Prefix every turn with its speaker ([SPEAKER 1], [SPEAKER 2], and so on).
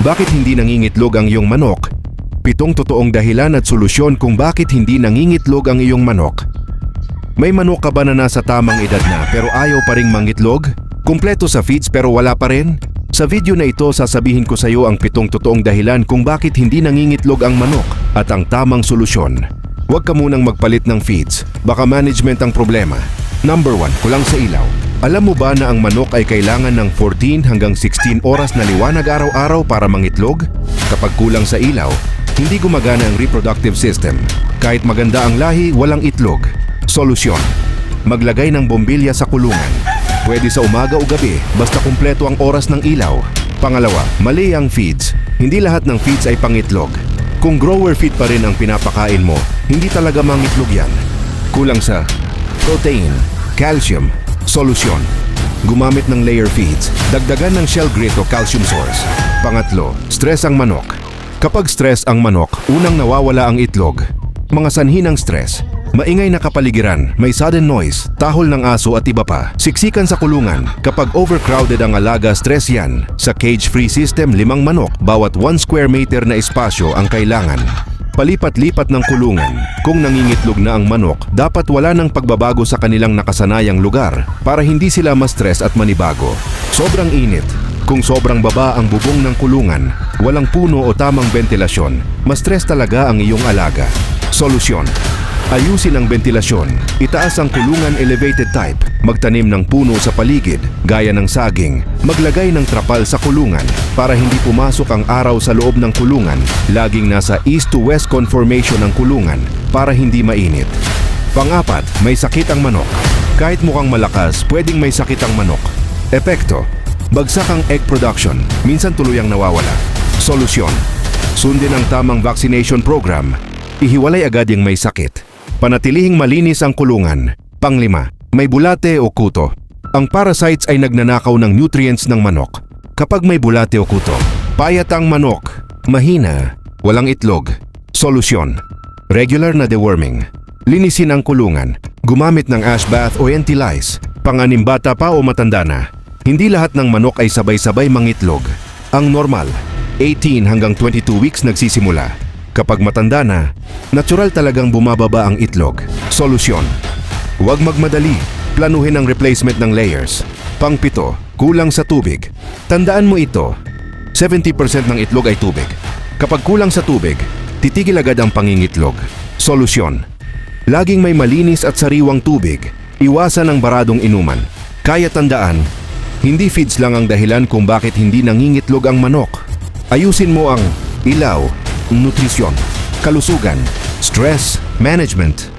[SPEAKER 1] Bakit hindi nangingitlog ang iyong manok? 7 totoong dahilan at solusyon kung bakit hindi nangingitlog ang iyong manok. May manok ka ba na nasa tamang edad na pero ayaw pa ring mangitlog? Kumpleto sa feeds pero wala pa rin? Sa video na ito sasabihin ko sa iyo ang 7 totoong dahilan kung bakit hindi nangingitlog ang manok at ang tamang solusyon. Huwag ka munang magpalit ng feeds, baka management ang problema. Number 1, kulang sa ilaw. Alam mo ba na ang manok ay kailangan ng 14 hanggang 16 oras na liwanag araw-araw para mangitlog? Kapag kulang sa ilaw, hindi gumagana ang reproductive system. Kahit maganda ang lahi, walang itlog. Solusyon: maglagay ng bombilya sa kulungan. Pwede sa umaga o gabi, basta kumpleto ang oras ng ilaw. Pangalawa, mali ang feeds. Hindi lahat ng feeds ay pangitlog. Kung grower feed pa rin ang pinapakain mo, hindi talaga mangitlog yan. Kulang sa protein, calcium. Solusyon: gumamit ng layer feeds. Dagdagan ng shell grit o calcium source. Pangatlo, stress ang manok. Kapag stress ang manok, unang nawawala ang itlog. Mga sanhi ng stress: maingay na kapaligiran, may sudden noise, tahol ng aso at iba pa. Siksikan sa kulungan. Kapag overcrowded ang alaga, stress yan. Sa cage-free system, 5 manok, bawat 1 square meter na espasyo ang kailangan. Palipat-lipat ng kulungan. Kung nangingitlog na ang manok, dapat wala ng pagbabago sa kanilang nakasanayang lugar para hindi sila ma-stress at manibago. Sobrang init. Kung sobrang baba ang bubong ng kulungan, walang puno o tamang ventilasyon, ma-stress talaga ang iyong alaga. Solusyon: ayusin ang ventilasyon. Itaas ang kulungan elevated type. Magtanim ng puno sa paligid, gaya ng saging. Maglagay ng trapal sa kulungan para hindi pumasok ang araw sa loob ng kulungan. Laging nasa east to west conformation ng kulungan para hindi mainit. Pang-apat, may sakit ang manok. Kahit mukhang malakas, pwedeng may sakit ang manok. Epekto: bagsak ang egg production, minsan tuluyang nawawala. Solusyon: sundin ang tamang vaccination program. Ihiwalay agad yung may sakit. Panatilihing malinis ang kulungan. Panglima, may bulate o kuto. Ang parasites ay nagnanakaw ng nutrients ng manok. Kapag may bulate o kuto, payat ang manok, mahina, walang itlog. Solusyon: regular na deworming. Linisin ang kulungan. Gumamit ng ash bath o Entylize. Pang-anim, bata pa o matanda na. Hindi lahat ng manok ay sabay-sabay mangitlog. Ang normal, 18 hanggang 22 weeks nagsisimula. Kapag matanda na, natural talagang bumababa ang itlog. Solusyon: huwag magmadali. Planuhin ang replacement ng layers. Pang-7, kulang sa tubig. Tandaan mo ito, 70% ng itlog ay tubig. Kapag kulang sa tubig, titigil agad ang pangingitlog. Solusyon: laging may malinis at sariwang tubig. Iwasan ang baradong inuman. Kaya tandaan, hindi feeds lang ang dahilan kung bakit hindi nangingitlog ang manok. Ayusin mo ang ilaw, nutrisyon, kalusugan, stress management,